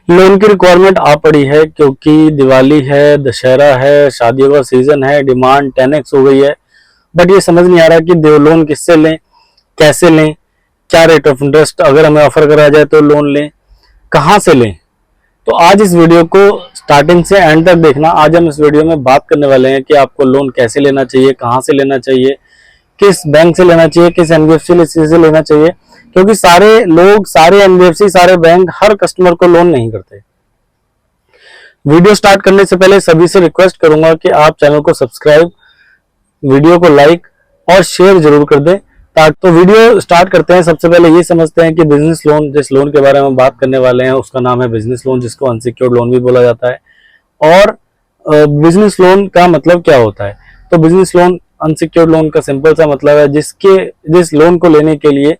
Loan की requirement आ पड़ी है क्योंकि दिवाली है, दशहरा है, शादियों का सीजन है, डिमांड 10x हो गई है। बट ये समझ नहीं आ रहा कि लोन किससे लें, कैसे लें, क्या रेट ऑफ इंटरेस्ट अगर हमें ऑफर करा जाए तो लोन लें, कहाँ से लें। तो आज इस वीडियो को स्टार्टिंग से एंड तक देखना। आज हम इस वीडियो में बात करने वाले हैं कि आपको लोन कैसे लेना चाहिए, कहाँ से लेना चाहिए, किस बैंक से लेना चाहिए, किस एनबीएफसी से लेना चाहिए। क्योंकि सारे लोग, सारे एनबीएफसी, सारे बैंक हर कस्टमर को लोन नहीं करते। वीडियो स्टार्ट करने से पहले सभी से रिक्वेस्ट करूंगा कि आप चैनल को सब्सक्राइब, वीडियो को लाइक और शेयर जरूर कर दें। तो वीडियो स्टार्ट करते हैं। सबसे पहले ये समझते हैं कि बिजनेस लोन, जिस लोन के बारे में बात करने वाले हैं उसका नाम है बिजनेस लोन, जिसको अनसिक्योर्ड लोन भी बोला जाता है। और बिजनेस लोन का मतलब क्या होता है? तो बिजनेस लोन, अनसिक्योर्ड लोन का सिंपल सा मतलब है जिस लोन को लेने के लिए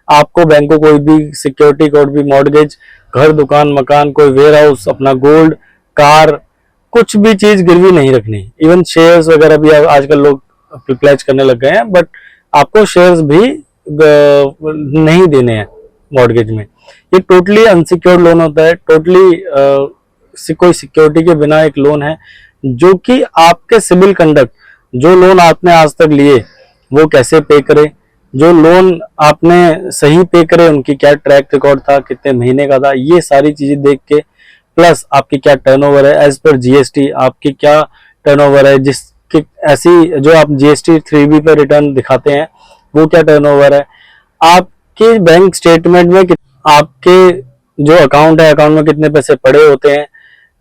आपको बैंक को कोई भी सिक्योरिटी, कोई भी मॉर्गेज, घर, दुकान, मकान, कोई वेयर हाउस, अपना गोल्ड, कार, कुछ भी चीज गिरवी नहीं रखनी। इवन शेयर्स वगैरह भी आजकल लोग प्लेज करने लग गए हैं, बट आपको शेयर्स भी नहीं देने हैं मॉर्गेज में। ये टोटली अनसिक्योर्ड लोन होता है, टोटली कोई सिक्योरिटी के बिना एक लोन है, जो कि आपके सिविल कंडक्ट, जो लोन आपने आज तक लिए वो कैसे पे करे, जो लोन आपने सही पे करे उनकी क्या ट्रैक रिकॉर्ड था, कितने महीने का था, ये सारी चीजें देख के, प्लस आपकी क्या टर्नओवर है एज पर जीएसटी, आपकी क्या टर्नओवर है, जिसकी ऐसी जो आप जीएसटी 3B पे रिटर्न दिखाते हैं वो क्या टर्नओवर है, आपके बैंक स्टेटमेंट में आपके जो अकाउंट है, अकाउंट में कितने पैसे पड़े होते हैं,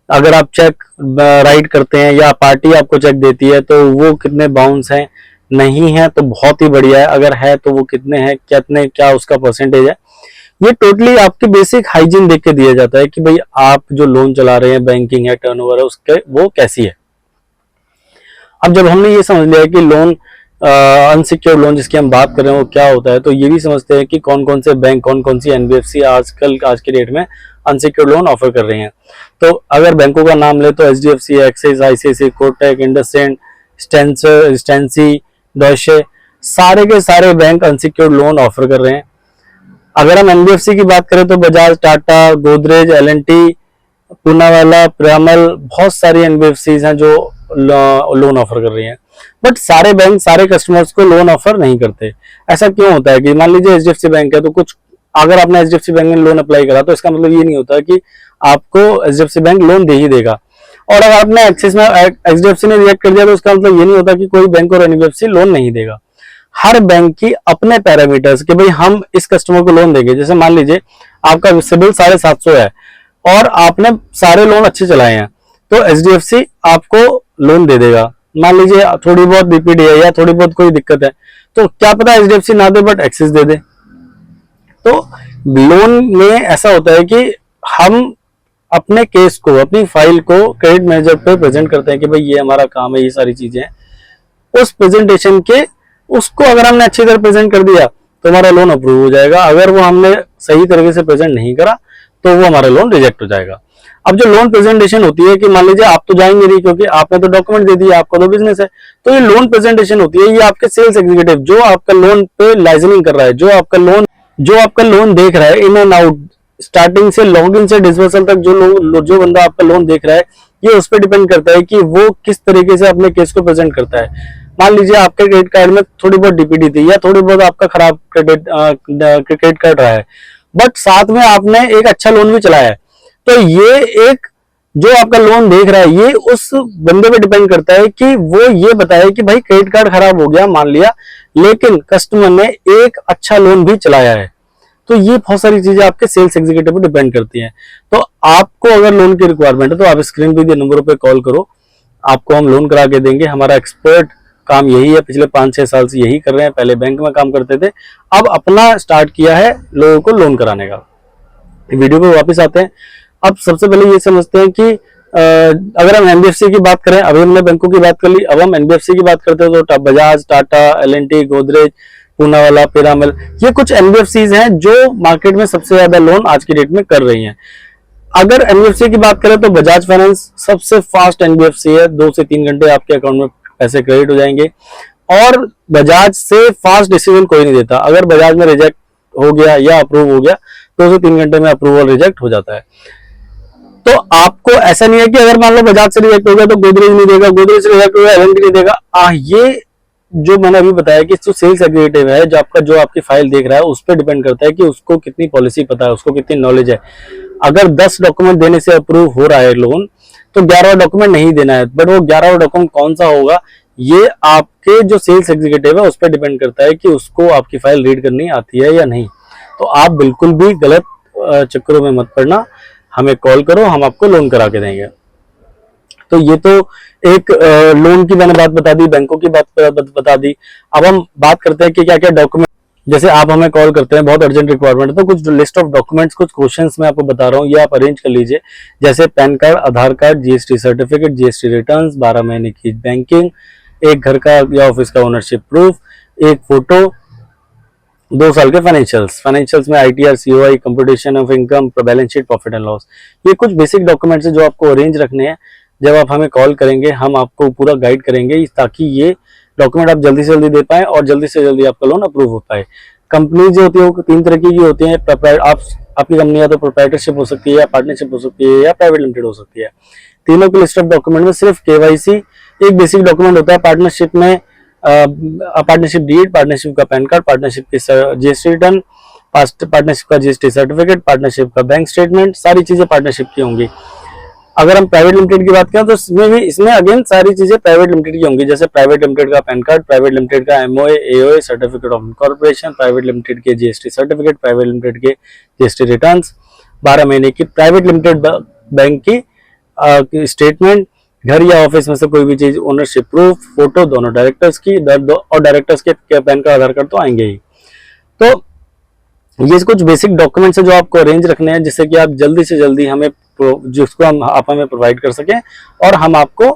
अगर आप चेक राइट करते हैं या पार्टी आपको चेक देती है तो वो कितने बाउंस हैं, नहीं है तो बहुत ही बढ़िया है, अगर है तो वो कितने हैं, कितने, क्या उसका परसेंटेज है। ये टोटली आपकी बेसिक हाइजीन देख के दिया जाता है कि भाई आप जो लोन चला रहे हैं, बैंकिंग है, टर्नओवर है, उसके वो कैसी है। अब जब हमने ये समझ लिया कि लोन, अनसिक्योर्ड लोन जिसकी हम बात कर रहे हैं वो क्या होता है, तो ये भी समझते हैं कि कौन कौन से बैंक, कौन कौन सी एनबीएफसी आज के डेट में अनसिक्योर्ड लोन ऑफर कर रहे हैं। तो अगर बैंकों का नाम ले तो HDFC, Axis, ICICI, Kotak, IndusInd, स्टेंसी, डॉइचे, सारे के सारे बैंक अनसिक्योर्ड लोन ऑफर कर रहे हैं। अगर हम एनबीएफसी की बात करें तो बजाज, टाटा, गोदरेज, एलएनटी, पूनावाला, पिरामल, बहुत सारी एनबीएफसी हैं जो लोन ऑफर कर रही हैं। बट सारे बैंक सारे कस्टमर्स को लोन ऑफर नहीं करते। ऐसा क्यों होता है कि मान लीजिए एचडीएफसी बैंक है, तो कुछ, अगर आपने एचडीएफसी बैंक में लोन अप्लाई करा तो इसका मतलब ये नहीं होता कि आपको एचडीएफसी बैंक लोन दे ही देगा। और अगर आपने एक्सिस में एचडीएफसी ने रिजेक्ट कर दिया तो इसका मतलब ये नहीं होता कि कोई बैंक और एनबीएफसी लोन नहीं देगा। हर बैंक की अपने पैरामीटर्स कि भाई हम इस कस्टमर को लोन देंगे। जैसे मान लीजिए आपका सिबिल 750 है और आपने सारे लोन अच्छे चलाए हैं, तो एचडीएफसी आपको लोन दे देगा। मान लीजिए थोड़ी बहुत बीपीडी है या थोड़ी बहुत कोई दिक्कत है, तो क्या पता एचडीएफसी ना दे बट एक्सिस दे दे। तो लोन में ऐसा होता है कि हम अपने केस को, अपनी फाइल को क्रेडिट मैनेजर पे प्रेजेंट करते हैं कि भाई ये हमारा काम है, ये सारी चीजें हैं। उस प्रेजेंटेशन के, उसको अगर हमने अच्छी तरह प्रेजेंट कर दिया तो हमारा लोन अप्रूव हो जाएगा। अगर वो हमने सही तरीके से प्रेजेंट नहीं करा तो वो हमारा लोन रिजेक्ट हो जाएगा। अब जो लोन प्रेजेंटेशन होती है कि मान लीजिए आप तो जाएंगे नहीं क्योंकि आपने तो डॉक्यूमेंट दे दिया, आपका तो बिजनेस है, तो ये लोन प्रेजेंटेशन होती है, ये आपके सेल्स एग्जीक्यूटिव जो आपका लोन पे लाइजनिंग कर रहा है, जो आपका लोन देख रहा है, इन एंड आउट, स्टार्टिंग से लॉगिन से डिसबर्सल तक, जो बंदा आपका लोन देख रहा है, ये उस पर डिपेंड करता है कि वो किस तरीके से अपने केस को प्रेजेंट करता है। मान लीजिए आपके क्रेडिट कार्ड में थोड़ी बहुत डीपीडी थी या थोड़ी बहुत आपका खराब क्रेडिट कार्ड रहा है, बट साथ में आपने एक अच्छा लोन भी चलाया है, तो ये एक, जो आपका लोन देख रहा है, ये उस बंदे पे डिपेंड करता है कि वो ये बताए कि भाई क्रेडिट कार्ड खराब हो गया, मान लिया, लेकिन कस्टमर ने एक अच्छा लोन भी चलाया है। तो ये बहुत सारी चीजें आपके सेल्स एग्जीक्यूटिव पर डिपेंड करती हैं। तो आपको अगर लोन की रिक्वायरमेंट है तो आप स्क्रीन पे दिए नंबरों पे कॉल करो, आपको हम लोन करा के देंगे। हमारा एक्सपर्ट काम यही है, पिछले 5-6 साल से यही कर रहे हैं। पहले बैंक में काम करते थे, अब अपना स्टार्ट किया है लोगों को लोन कराने का। वीडियो पे वापस आते हैं। अब सबसे पहले ये समझते हैं कि अगर हम एनबीएफसी की बात करें, अभी हमने बैंकों की बात कर ली, अब हम एनबीएफसी की बात करते हैं तो बजाज, टाटा, एलएनटी, गोदरेज, पूनावाला, पिरामल, ये कुछ एनबीएफसीज हैं जो मार्केट में सबसे ज्यादा लोन आज की डेट में कर रही हैं। अगर एनबीएफसी की बात करें तो बजाज फाइनेंस सबसे फास्ट एनबीएफसी है, 2 से 3 घंटे आपके अकाउंट में पैसे क्रेडिट हो जाएंगे। और बजाज से फास्ट डिसीजन कोई नहीं देता। अगर बजाज में रिजेक्ट हो गया या अप्रूव हो गया, 2 से 3 घंटे में अप्रूवल रिजेक्ट हो जाता है। तो आपको ऐसा नहीं है कि अगर मान लो बजाज से रिजेक्ट हो गया तो गोदरेज नहीं देगा, गोदरेज से रिजेक्ट हो गया एल नहीं देगा। ये जो मैंने अभी बताया कि जो सेल्स एग्जीक्यूटिव है, जो आपकी फाइल देख रहा है, उस पर डिपेंड करता है कि उसको कितनी पॉलिसी पता है, उसको कितनी नॉलेज है। अगर 10 डॉक्यूमेंट देने से अप्रूव हो रहा है लोन, तो 11वां डॉक्यूमेंट नहीं देना है। बट वो 11वां डॉक्यूमेंट कौन सा होगा, ये आपके जो सेल्स एग्जीक्यूटिव है उस पर डिपेंड करता है कि उसको आपकी फाइल रीड करनी आती है या नहीं। तो आप बिल्कुल भी गलत चक्करों में मत पड़ना, हमें कॉल करो, हम आपको लोन करा के देंगे। तो ये तो एक लोन की मैंने बात बता दी, बैंकों की बात बता दी। अब हम बात करते हैं कि क्या क्या डॉक्यूमेंट, जैसे आप हमें कॉल करते हैं, बहुत अर्जेंट रिक्वायरमेंट है, तो कुछ लिस्ट ऑफ डॉक्यूमेंट्स, कुछ क्वेश्चंस मैं आपको बता रहा हूँ, ये आप अरेंज कर लीजिए। जैसे PAN card, Aadhaar card, GST certificate, GST returns, 12 महीने की बैंकिंग, एक घर का या ऑफिस का ओनरशिप प्रूफ, एक फोटो, 2 साल के फाइनेंशियल्स में ITR, COI, computation of income, balance sheet, profit and loss. ये कुछ बेसिक डॉक्यूमेंट्स है जो आपको अरेंज रखने हैं। जब आप हमें कॉल करेंगे, हम आपको पूरा गाइड करेंगे ताकि ये डॉक्यूमेंट आप जल्दी से जल्दी दे पाए और जल्दी से जल्दी आपका लोन अप्रूव हो पाए। कंपनी जो होती है वो 3 तरह की होती है। आपकी कंपनी या तो प्रोप्राइटरशिप हो सकती है, या पार्टनरशिप हो सकती है, या प्राइवेट लिमिटेड हो सकती है। तीनों की लिस्ट ऑफ डॉक्यूमेंट में सिर्फ केवाईसी एक बेसिक डॉक्यूमेंट होता है। पार्टनरशिप में पार्टनरशिप डीड, पार्टनरशिप का पैन कार्ड, पार्टनरशिप की जीएसटी रिटर्न, पार्टनरशिप का जीएसटी सर्टिफिकेट, पार्टनरशिप का बैंक स्टेटमेंट, सारी चीजें पार्टनरशिप की होंगी। अगर हम प्राइवेट लिमिटेड की बात करें तो इसमें अगेन सारी चीजें प्राइवेट लिमिटेड की होंगी। जैसे प्राइवेट लिमिटेड का पैन कार्ड, प्राइवेट लिमिटेड का MOA, AOA, certificate of incorporation, private limited के जीएसटी सर्टिफिकेट, प्राइवेट लिमिटेड के जीएसटी रिटर्न्स, 12 महीने की प्राइवेट लिमिटेड बैंक की स्टेटमेंट, घर या ऑफिस में से कोई भी चीज, ओनरशिप प्रूफ, फोटो दोनों डायरेक्टर्स की, और डायरेक्टर्स के पैन कार्ड, आधार कार्ड तो आएंगे ही। तो ये कुछ बेसिक डॉक्यूमेंट्स है जो आपको अरेंज रखने हैं, जिससे कि आप जल्दी से जल्दी हमें जिसको आप हमें प्रोवाइड कर सकें और हम आपको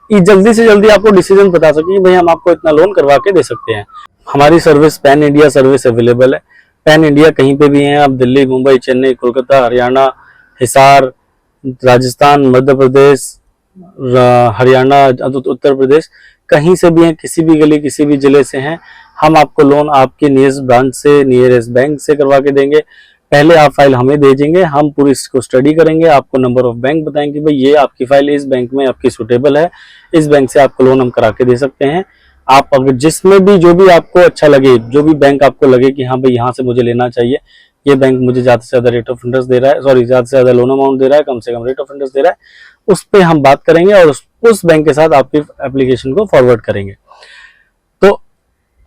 जल्दी से जल्दी आपको डिसीजन बता सकें कि भाई हम आपको इतना लोन करवा के दे सकते हैं। हमारी service pan India service available है। पैन इंडिया कहीं पे भी हैं आप, दिल्ली, मुंबई, चेन्नई, कोलकाता, हरियाणा, हिसार, राजस्थान, मध्य प्रदेश, हरियाणा, उत्तर प्रदेश, कहीं से भी हैं, किसी भी गली, किसी भी जिले से हैं, हम आपको लोन आपके नियरेस्ट ब्रांच से, नियरेस्ट बैंक से करवा के देंगे। पहले आप फाइल हमें भेजेंगे, हम पूरी इसको स्टडी करेंगे, आपको नंबर ऑफ बैंक बताएंगे, भाई ये आपकी फाइल इस बैंक में आपकी सुटेबल है, इस बैंक से आपको लोन हम करा के दे सकते हैं। आप अगर जिसमें भी जो भी आपको अच्छा लगे, जो भी बैंक आपको लगे कि हाँ भाई यहाँ से मुझे लेना चाहिए, ये बैंक मुझे ज्यादा से ज्यादा रेट ऑफ इंटरेस्ट दे रहा है, सॉरी ज्यादा से ज्यादा लोन अमाउंट दे रहा है, कम से कम रेट ऑफ इंटरेस्ट दे रहा है, उस पर हम बात करेंगे और उस बैंक के साथ आपकी एप्लीकेशन को फॉरवर्ड करेंगे। तो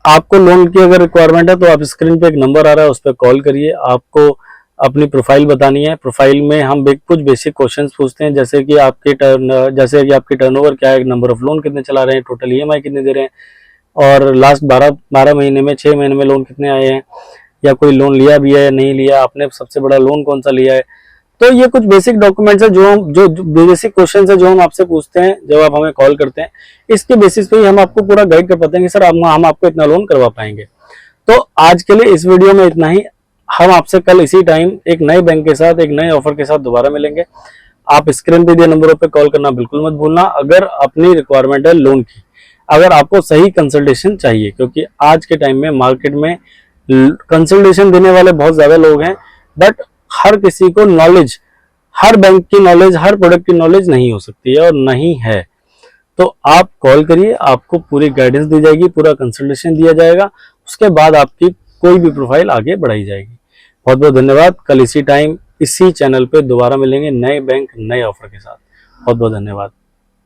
आपको लोन की अगर रिक्वायरमेंट है तो आप स्क्रीन पे एक नंबर आ रहा है, उस पर कॉल करिए। आपको अपनी प्रोफाइल बतानी है। प्रोफाइल में हम कुछ बेसिक क्वेश्चंस पूछते हैं, जैसे कि आपकी टर्नओवर क्या है, नंबर ऑफ लोन कितने चला रहे हैं, टोटल ईएमआई कितने दे रहे हैं, और लास्ट 12 महीने में 6 महीने में लोन कितने आए हैं, या कोई लोन लिया भी है या नहीं लिया, आपने सबसे बड़ा लोन कौन सा लिया है। तो ये कुछ बेसिक डॉक्यूमेंट्स है जो बेसिक क्वेश्चंस है जो हम आपसे पूछते हैं जब आप हमें कॉल करते हैं। इसके बेसिस पे ही हम आपको पूरा गाइड कर पाते हैं कि सर हम आपको इतना लोन करवा पाएंगे। तो आज के लिए इस वीडियो में इतना ही। हम आपसे कल इसी टाइम एक नए बैंक के साथ, एक नए ऑफर के साथ दोबारा मिलेंगे। आप स्क्रीन पे दिए नंबरों पे कॉल करना बिल्कुल मत भूलना अगर अपनी रिक्वायरमेंट है लोन की, अगर आपको सही कंसल्टेशन चाहिए, क्योंकि आज के टाइम में मार्केट में कंसल्टेशन देने वाले बहुत ज्यादा लोग हैं, बट हर किसी को नॉलेज, हर बैंक की नॉलेज, हर प्रोडक्ट की नॉलेज नहीं हो सकती है और नहीं है। तो आप कॉल करिए, आपको पूरी गाइडेंस दी जाएगी, पूरा कंसल्टेशन दिया जाएगा, उसके बाद आपकी कोई भी प्रोफाइल आगे बढ़ाई जाएगी। बहुत बहुत धन्यवाद। कल इसी टाइम इसी चैनल पे दोबारा मिलेंगे नए बैंक नए ऑफर के साथ। बहुत बहुत धन्यवाद।